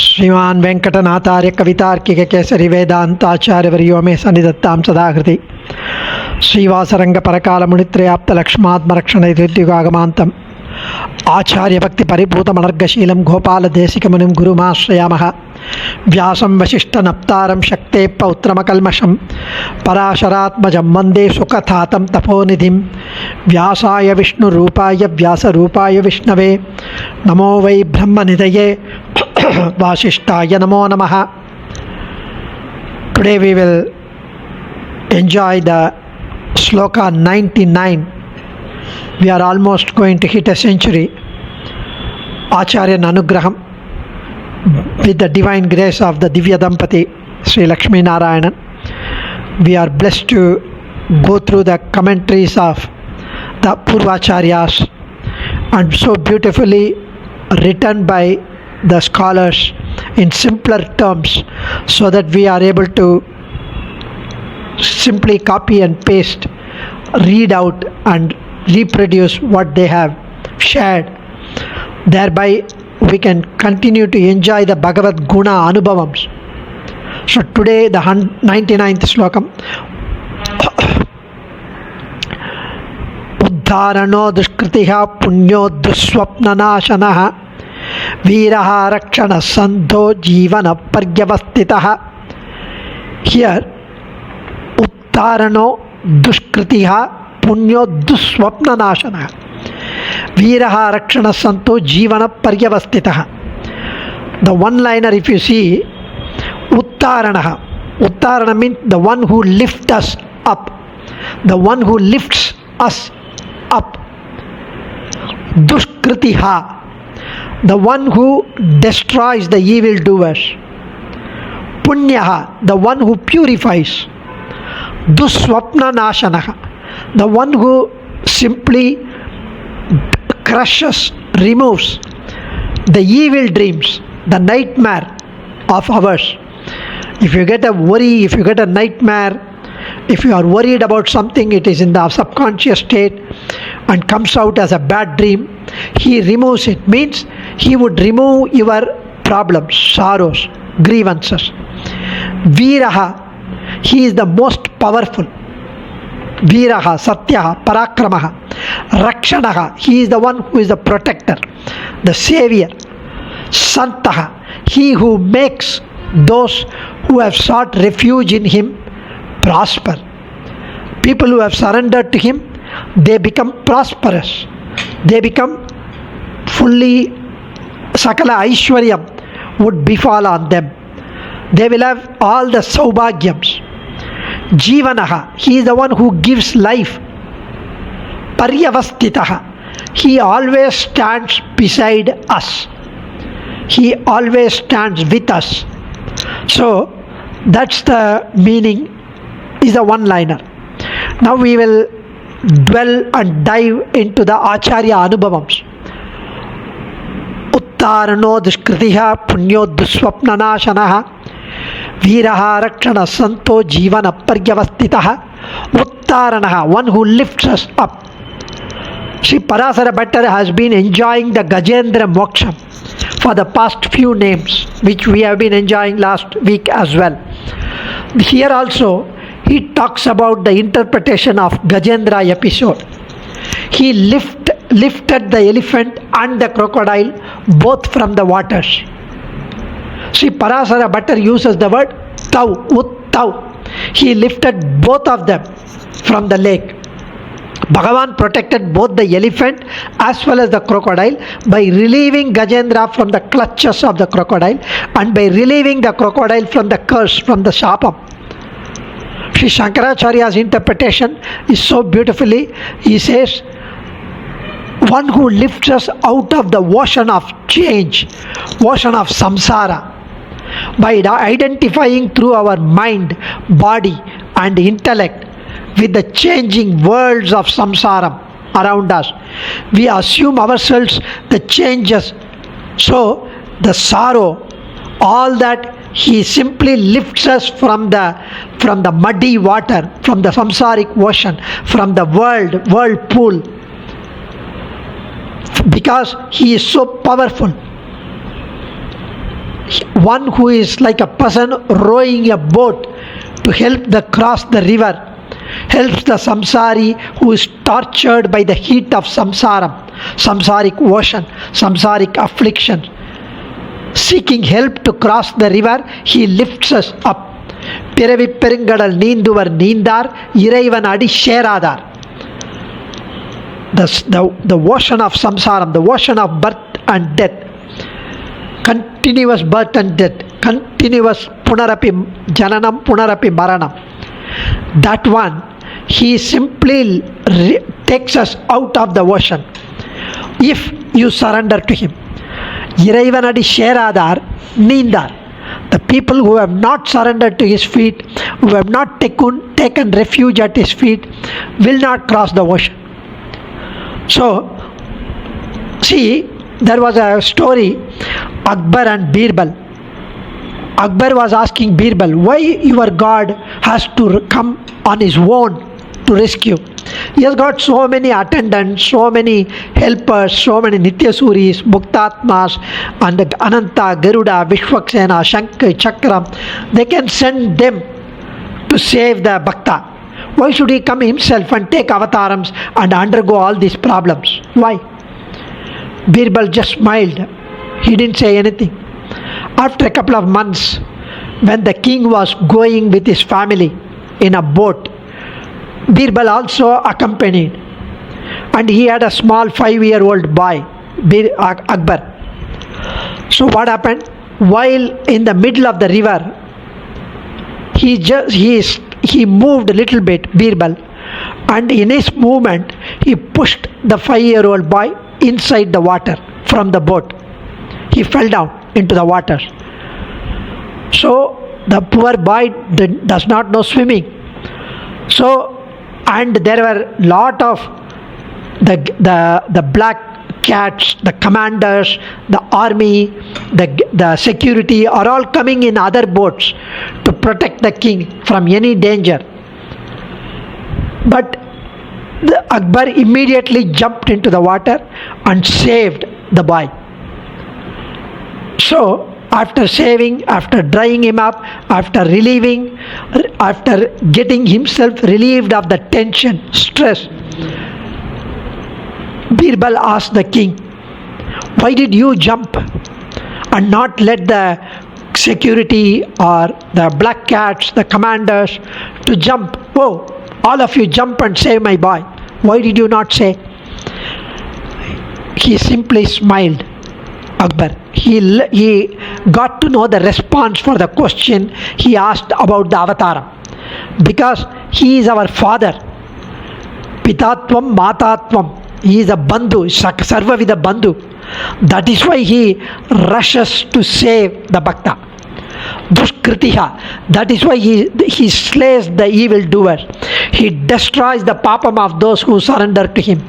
श्रीमान वेंकटनाथार्य कवितार्किक केसरी वेदांताचार्य वर्यो मे सन्निधत्तां सदाहृति श्रीवासरंग परकाल मुनित्रयाप्त लक्ष्मात्मरक्षण इत्युगागमान्तम् आचार्य भक्ति परिभूतमनर्गशीलं गोपाल देशिकमुनिं गुरुमाश्रयामः व्यासं वसिष्ठनप्तारं शक्ते पौत्रमकल्मषं पराशरात्मजं वन्दे सुखतातं तपोनिधिं व्यासाय विष्णुरूपाय व्यासरूपाय विष्णवे नमो वै ब्रह्मनिधये वासिष्ठाय नमो नमः. Today we will enjoy the Sloka 99. We are almost going to hit a century. Acharya Anugraham, with the divine grace of the Divya Dampati, Sri Lakshmi Narayanan, we are blessed to go through the commentaries of the Purvacharyas and so beautifully written by the scholars in simpler terms, so that we are able to simply copy and paste, read out and reproduce what they have shared. Thereby we can continue to enjoy the Bhagavad Guna Anubhavams. So today the 99th Slokam. Uddharano dushkritiha punyo duswapnanashanaha Veeraha rakshana sandho jivana paryavastitaha. Here Uttarano dushkritiha punyo duswapnanashana Veeraha rakshana sandho jivana paryavastitaha. The one liner, if you see, Uttarana means the one who lifts us up, the one who lifts us up. Dushkritiha, the one who destroys the evildoers. Punyaha, the one who purifies. Duswapna nashanaha, the one who simply crushes, removes the evil dreams, the nightmare of ours. If you get a worry, if you get a nightmare, if you are worried about something, it is in the subconscious state and comes out as a bad dream, he removes it. Means he would remove your problems, sorrows, grievances. Veeraha, he is the most powerful. Veeraha, Satyaha, Parakramaha. Rakshanaha, he is the one who is the protector, the savior. Santaha, he who makes those who have sought refuge in him prosper. People who have surrendered to him, they become prosperous. They become fully, Sakala Aishwaryam would befall on them. They will have all the Saubhagyams. Jivanaha, he is the one who gives life. Paryavastitaha, he always stands beside us. He always stands with us. So that's the meaning, is the one liner. Now we will dwell and dive into the Acharya Anubhavams. Uttarano dushkritiha punyo duswapnanashanaha Veeraha rakshana santo jivana paryavastitaha. Uttaranaha, one who lifts us up. Sri Parasara Bhattara has been enjoying the Gajendra Moksham for the past few names, which we have been enjoying last week as well. Here also he talks about the interpretation of Gajendra episode. He lifted the elephant and the crocodile both from the waters. Sri Parasara Bhattara uses the word tau, uttau. He lifted both of them from the lake. Bhagavan protected both the elephant as well as the crocodile by relieving Gajendra from the clutches of the crocodile and by relieving the crocodile from the curse, from the shapam. Sri Shankaracharya's interpretation is so beautifully, he says, one who lifts us out of the ocean of change, ocean of samsara, by identifying through our mind, body and intellect with the changing worlds of samsara around us. We assume ourselves the changes. So the sorrow, all that, he simply lifts us from the muddy water, from the samsaric ocean, from the whirlpool, because he is so powerful. one who is like a person rowing a boat to help cross the river, helps the samsari who is tortured by the heat of samsaram, samsaric ocean, samsaric affliction. Seeking help to cross the river, he lifts us up. பிறவி பெருங்கடல் நீந்துவர் நீந்தார் இறைவன் அடி சேராதார். The ocean of samsaram, the ocean of birth and death, continuous birth and death, continuous punarapi jananam punarapi maranam. That one, he simply takes us out of the ocean if you surrender to him. இறைவனடி சேராதார் நீந்தார். The people who have not surrendered to his feet, who have not taken refuge at his feet, will not cross the ocean. So, see, there was a story, Akbar and Birbal. Akbar was asking Birbal, why your God has to come on his own to rescue? He has got so many attendants, so many helpers, so many Nityasuris, Muktatmas, and Ananta, Garuda, Vishwaksena, Shankar, Chakram. They can send them to save the Bhakta. Why should he come himself and take avatarams and undergo all these problems? Why? Birbal just smiled. He didn't say anything. After a couple of months, when the king was going with his family in a boat, Birbal also accompanied, and he had a small 5-year-old boy, Akbar. So what happened? While in the middle of the river, he moved a little bit, Birbal, and in his movement he pushed the 5-year-old boy inside the water from the boat. He fell down into the water. So the poor boy does not know swimming. So, and there were lot of the black cats, the commanders, the army, the security are all coming in other boats to protect the king from any danger. But Akbar immediately jumped into the water and saved the boy. So after saving, after drying him up, after relieving, after getting himself relieved of the tension, stress, Birbal asked the king, why did you jump and not let the security or the black cats, the commanders to jump? Oh, all of you jump and save my boy. Why did you not say? He simply smiled, Akbar. He got to know the response for the question he asked about the avataram, because he is our father. Pitatvam Matatvam. He is a bandhu, Sarvavida bandhu. That is why he rushes to save the bhakta. Dushkritiha. That is why he slays the evil doers. He destroys the papam of those who surrender to him.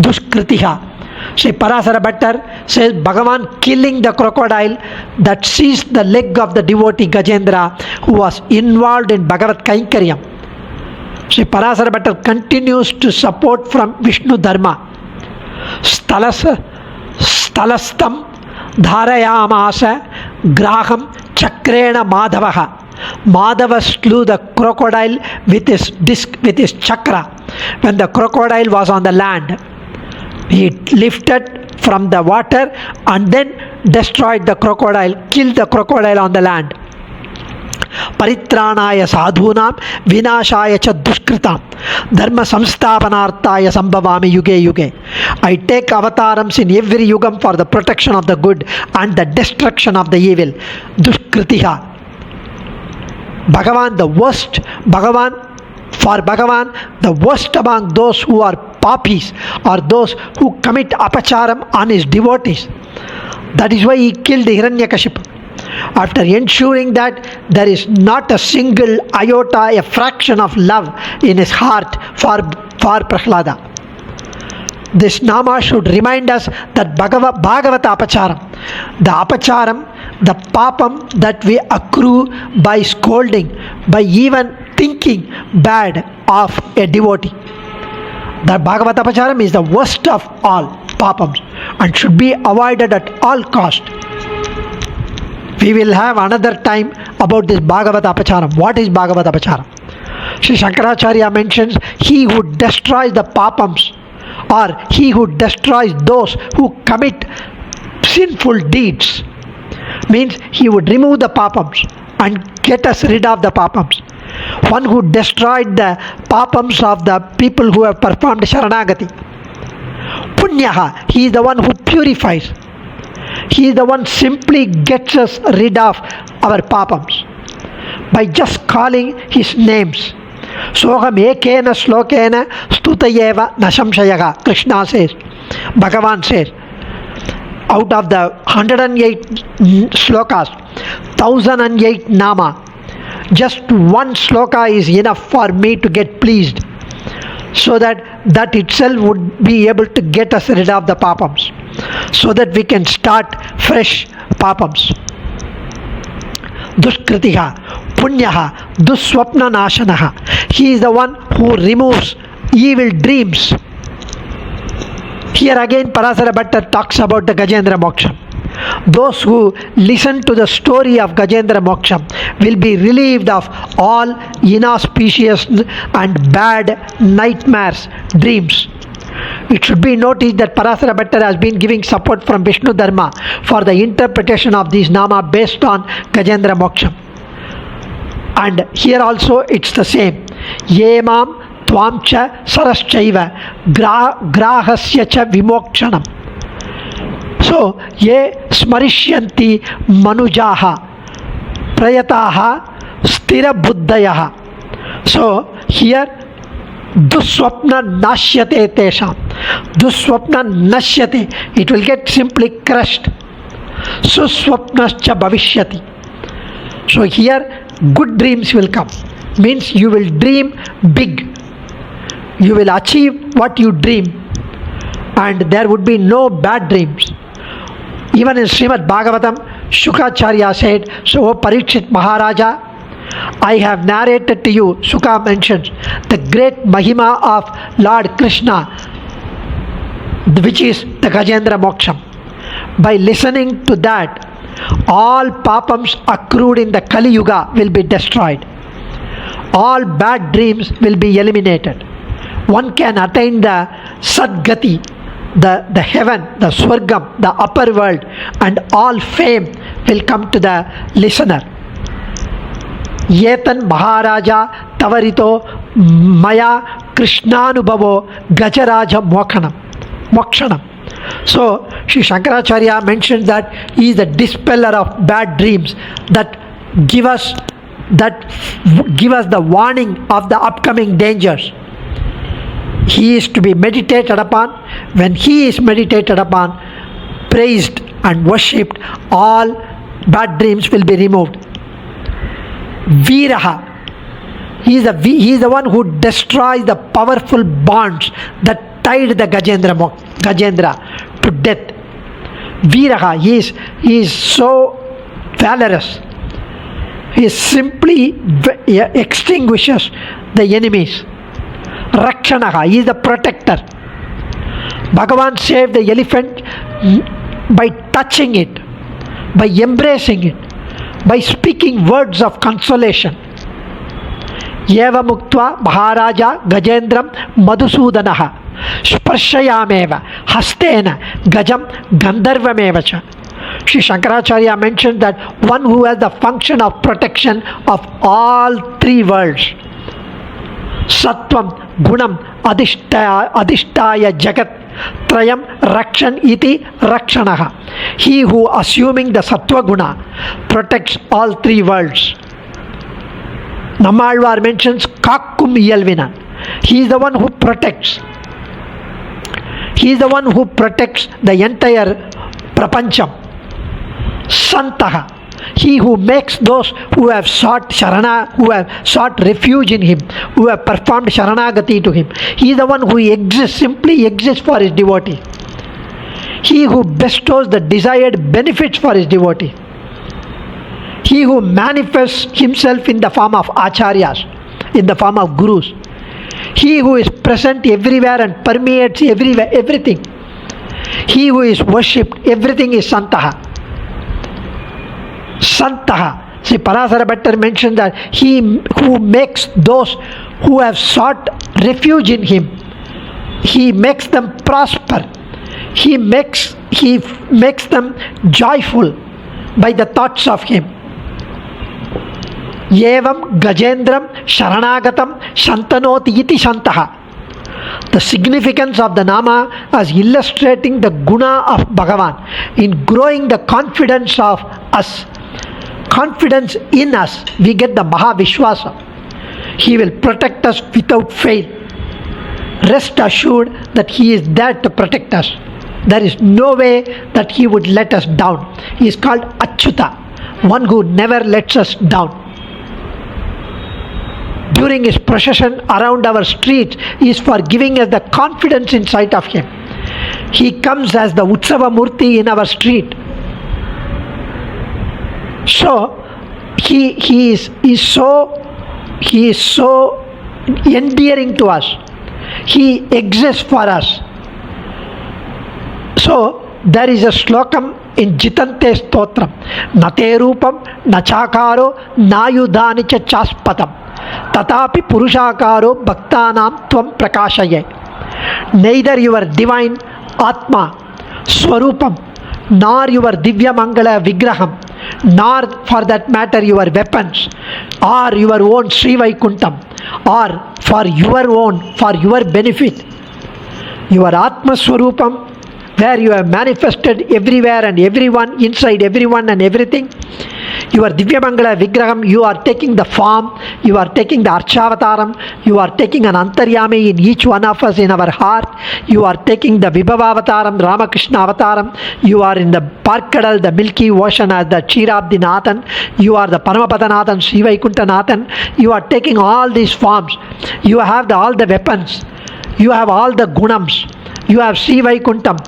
Dushkritiha. Sri Parasara Bhattar says Bhagavan killing the crocodile that seized the leg of the devotee Gajendra who was involved in Bhagavat Kainkaryam. Sri Parasara Bhattar continues to support from Vishnu Dharma. Stalastam dharayamasa graham chakrena madhavaha. Madhava slew the crocodile with his chakra when the crocodile was on the land. He lifted from the water and then destroyed the crocodile, killed the crocodile on the land. Paritranaya sadhunam vinashaya cha dushkritam dharma samsthapanarthaya sambhavami yuge yuge. I take avatarams in every yugam for the protection of the good and the destruction of the evil. Dushkritiha. Bhagavan, the worst. For Bhagavan, the worst among those who are papis are those who commit apacharam on his devotees. That is why he killed Hiranyakashipu. After ensuring that there is not a single iota, a fraction of love in his heart for Prahlada. This nama should remind us that Bhagavata apacharam, the papam that we accrue by scolding, by even thinking bad of a devotee. The Bhagavata apacharam is the worst of all papams and should be avoided at all cost. We will have another time about this Bhagavad Apacharam. What is Bhagavad Apacharam? Sri Shankaracharya mentions, he who destroys the papams, or he who destroys those who commit sinful deeds, means he would remove the papams and get us rid of the papams. One who destroyed the papams of the people who have performed Sharanagati. Punyaha, he is the one who purifies. He is the one simply gets us rid of our papams by just calling his names. Soham ekena slokena stutayeva nashamshayaga, Krishna says. Bhagavan says, out of the 108 slokas, 1008 nama, just one sloka is enough for me to get pleased, so that itself would be able to get us rid of the papams, so that we can start fresh papams. Duskritiha, punyaha, duswapna nashanaha. He is the one who removes evil dreams. Here again Parasara Bhatta talks about the Gajendra Moksham. Those who listen to the story of Gajendra Moksham will be relieved of all inauspicious and bad nightmares, dreams. It should be noticed that Parasara Bhatta has been giving support from Vishnu Dharma for the interpretation of these nama based on Gajendra Moksham. And here also it's the same. Yemam Tvamcha Saraschaiva Grahasya cha Vimokshanam. So, ye smarishyanti manujaha prayataha stira buddhayaha. So, here duswapna nashyate tesham. Duswapna nashyate. It will get simply crushed. Suswapnascha bhavishyati. So, here good dreams will come. Means you will dream big. You will achieve what you dream. And there would be no bad dreams. Even in Srimad Bhagavatam, Shukacharya said, so O Parikshit Maharaja, I have narrated to you, Sukha mentions, the great Mahima of Lord Krishna, which is the Gajendra Moksham. By listening to that, all papams accrued in the Kali Yuga will be destroyed. All bad dreams will be eliminated. One can attain the Sadgati, the heaven, the Swargam, the upper world, and all fame will come to the listener. Yetan Maharaja Tavarito Maya Krishnanubhavo Gajaraja Mokshanam. So, Sri Shankaracharya mentioned that he is the dispeller of bad dreams that give us the warning of the upcoming dangers. He is to be meditated upon. When he is meditated upon, praised and worshipped, all bad dreams will be removed. Viraha. He is the one who destroys the powerful bonds that tied the Gajendra to death. Viraha. He is so valorous. He simply extinguishes the enemies. Rakshanaha, he is the protector. Bhagavan saved the elephant by touching it, by embracing it, by speaking words of consolation. Yeva muktva Maharaja Gajendram Madhusudanaha Sparshayameva Hastena Gajam Gandharvamevacha. Sri Shankaracharya mentioned that one who has the function of protection of all three worlds, Sattvam Gunam Adhishtaya Jagat Trayam Rakshan iti Rakshanaha. He who, assuming the Sattva Guna, protects all three worlds. Nammalvar mentions Kakkum Iyalvinan. He is the one who protects. He is the one who protects the entire Prapancham. Santaha. He who makes those who have sought who have sought refuge in him, who have performed Sharanagati to him. He is the one who simply exists for his devotee. He who bestows the desired benefits for his devotee. He who manifests himself in the form of acharyas, in the form of gurus. He who is present everywhere and permeates everything. He who is worshipped, everything is Santaha. Santaha. See, Parasara Bhattar mentioned that he who makes those who have sought refuge in him, he makes them prosper. He makes them joyful by the thoughts of him. Yevam Gajendram Sharanagatam Shantanoti iti Shantaha. The significance of the Nama as illustrating the guna of Bhagavan in growing the confidence of us. Confidence in us, we get the Mahavishwasa. He will protect us without fail. Rest assured that He is there to protect us. There is no way that He would let us down. He is called Achyuta, one who never lets us down. During His procession around our streets, He is for giving us the confidence in sight of Him. He comes as the Utsava Murti in our street. So he is so endearing to us. He exists for us. So there is a slokam in Jitante Stotram. Nate rupam nachakaro nayudani cha chaspatam tatapi purushakaro bhaktanam tvam prakashaye. Neither your divine Atma Swarupam nor your Divya Mangala Vigraham, nor for that matter your weapons, or your own Sri Vaikuntham, or for your benefit. Your Atma Swarupam, where you have manifested everywhere and everyone, inside everyone and everything. Your Divya Mangala Vigraham, you are taking the form, you are taking the Archavataram, you are taking an Antaryami in each one of us in our heart, you are taking the Vibhavavataram, Ramakrishna Avataram, you are in the Parkadal, the Milky Ocean as the Chirabdi Nathan, you are the Paramapadanathan, Sri Vaikuntha Nathan, you are taking all these forms, you have all the weapons, you have all the Gunams, you have Sri Vaikuntham,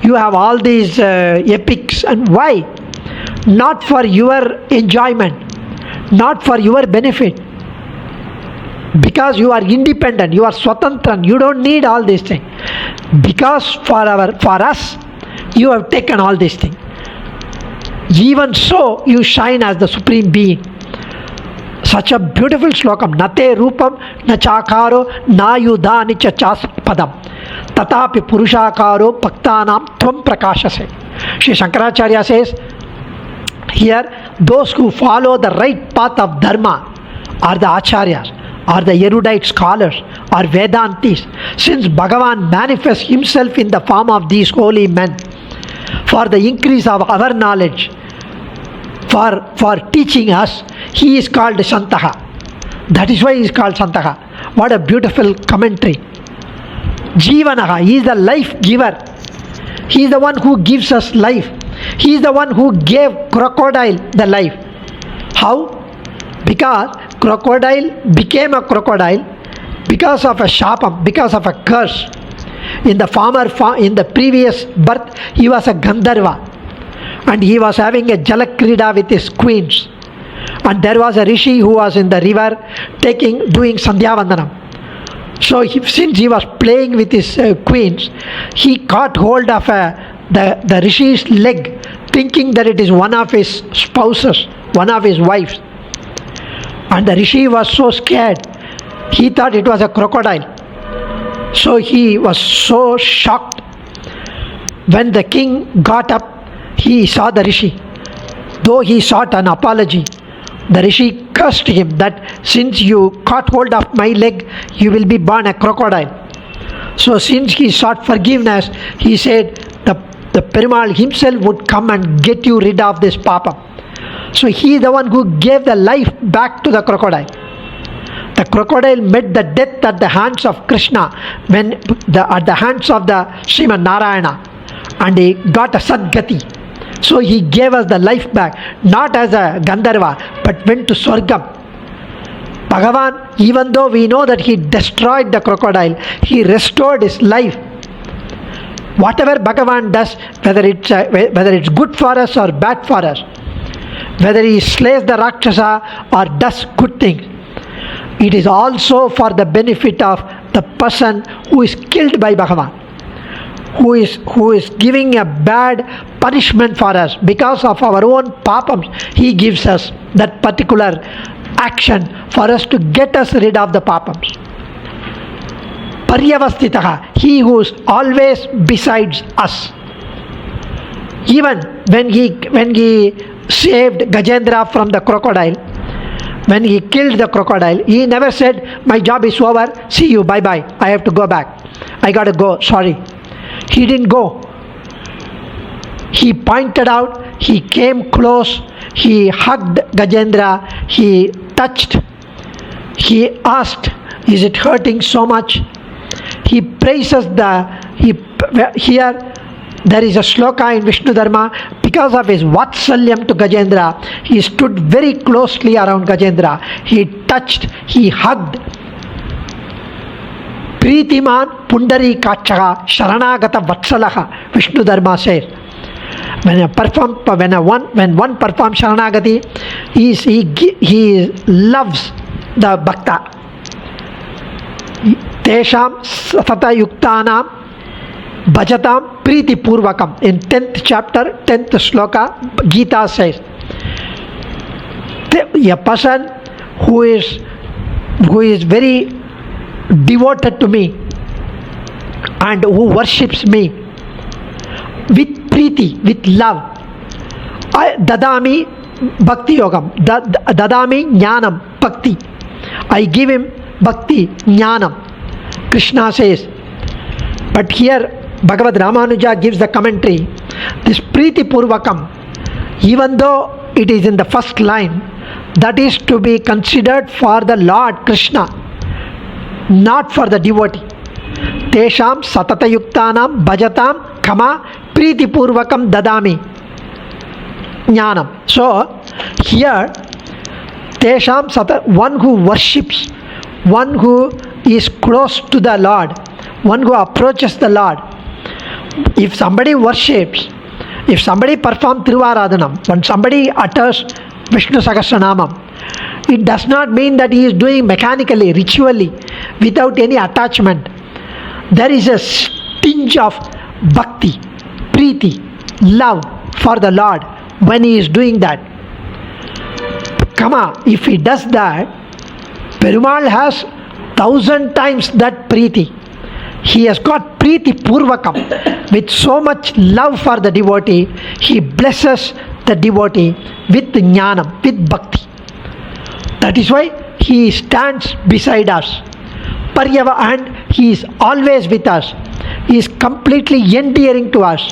you have all these epics. And why? Not for your enjoyment, not for your benefit, because you are independent, you are swatantran, you don't need all these things. Because for us, you have taken all these things. Even so, you shine as the Supreme Being. Such a beautiful slokam. Nate rupam nachakaro nayudani cha chaspadam tatapi purushakaro bhaktanam tvam prakashase. Sri Shankaracharya says here, those who follow the right path of Dharma are the Acharyas, are the erudite scholars, are Vedantis. Since Bhagavan manifests Himself in the form of these holy men for the increase of our knowledge, for teaching us, He is called Santaha. That is why He is called Santaha. What a beautiful commentary. Jivanaha, He is the life giver. He is the one who gives us life. He is the one who gave crocodile the life. How? Because crocodile became a crocodile because of a shapam, because of a curse. In the previous birth, he was a Gandharva, and he was having a Jalakrida with his queens. And there was a rishi who was in the river doing Sandhyavandanam. So since he was playing with his queens, he caught hold of the rishi's leg, thinking that it is one of his spouses, one of his wives. And the rishi was so scared, he thought it was a crocodile. So he was so shocked. When the king got up, he saw the rishi. Though he sought an apology, the rishi cursed him that since you caught hold of my leg, you will be born a crocodile. So since he sought forgiveness, he said the Perumal himself would come and get you rid of this papa. So he is the one who gave the life back to the crocodile. The crocodile met the death at the hands of Krishna, at the hands of the Sriman Narayana, and he got a Sadgati. So he gave us the life back, not as a Gandharva, but went to Swargam. Bhagavan, even though we know that he destroyed the crocodile, he restored his life. Whatever Bhagavan does, whether it's good for us or bad for us, whether he slays the Rakshasa or does good things, it is also for the benefit of the person who is killed by Bhagavan. who is giving a bad punishment for us because of our own papams. He gives us that particular action for us to get us rid of the papams. Paryavastitaha, he who is always besides us. Even when he saved Gajendra from the crocodile, when he killed the crocodile, he never said, my job is over, see you, bye bye, I have to go back, I gotta go, sorry. He didn't go. He pointed out, he came close, he hugged Gajendra, he touched, he asked, is it hurting so much? He praises here there is a shloka in Vishnu Dharma, because of his vatsalyam to Gajendra, he stood very closely around Gajendra. He touched, he hugged. Pritiman Pundari Kachaha Sharanagata Vatsalaha, Vishnu Dharma says. When one performs Sharanagati, he loves the Bhakta. Tesham Satata Yuktanam Bhajatam Priti Purvakam. In 10th chapter, 10th sloka, Gita says, a person who is very devoted to me and who worships me with priti, with love, dadami bhakti yogam, dadami jnanam bhakti, I give him bhakti jnanam. Krishna says. But here Bhagavad Ramanuja gives the commentary. This Priti Purvakam, even though it is in the first line, that is to be considered for the Lord Krishna, not for the devotee. Tesham Satata Yuktanam Bhajatam Kama Priti Purvakam Dadami Jnanam. So here Tesham Sata, one who worships, one who is close to the Lord, one who approaches the Lord. If somebody worships, if somebody performs Thiruvaradhanam, when somebody utters Vishnu Sahasranama, it does not mean that he is doing mechanically, ritually, without any attachment. There is a tinge of bhakti, priti, love for the Lord when he is doing that. Kama, if he does that, Perumal has 1,000 times that priti. He has got priti purvakam, with so much love for the devotee. He blesses the devotee with jnanam, with bhakti. That is why he stands beside us. Paryava, and he is always with us. He is completely endearing to us.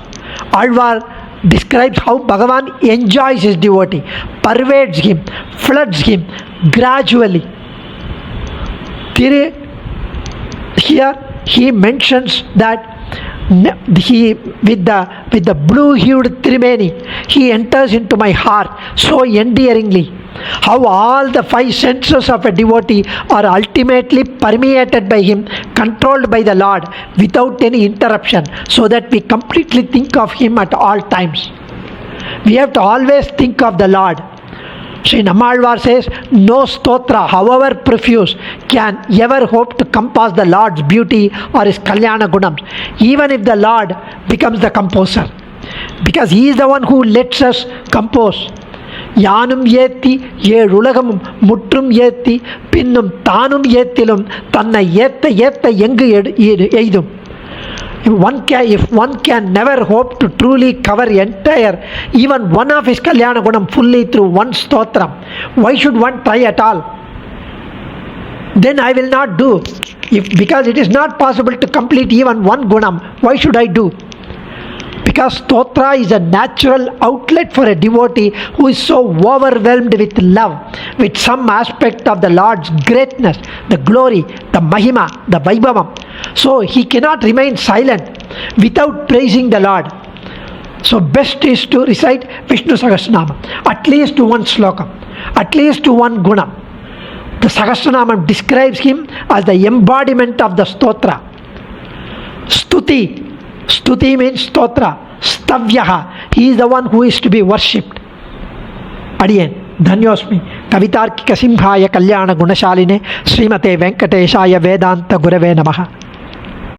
Alvar describes how Bhagavan enjoys his devotee, pervades him, floods him gradually. Here he mentions that he, with the blue-hued Trimeni, he enters into my heart so endearingly. How all the five senses of a devotee are ultimately permeated by him, controlled by the Lord without any interruption, so that we completely think of him at all times. We have to always think of the Lord. Sri Nammalvar says, no stotra, however profuse, can ever hope to compass the Lord's beauty or his Kalyana Gunams, even if the Lord becomes the composer. Because he is the one who lets us compose. Yanum yeti, Yerulagam Mutrum yeti, Pinnum Tanum yetilum, Tanna yetta yengu eidum. If one can never hope to truly cover entire, even one of his Kalyana Gunam fully through one stotram, why should one try at all? Then I will not do. Because it is not possible to complete even one Gunam, why should I do? Because stotra is a natural outlet for a devotee who is so overwhelmed with love, with some aspect of the Lord's greatness, the glory, the mahima, the vaibhavam. So he cannot remain silent without praising the Lord. So best is to recite Vishnu Sahasranama, at least to one slokam, at least to one guna. The Sahasranama describes him as the embodiment of the stotra. Stuti means stotra. Stavyaha. He is the one who is to be worshipped. Adiyen. Dhanyosmi. Kavitarkika Simhaya Kalyana Gunashaline Srimate Venkateshaya Vedanta Gurave Namaha.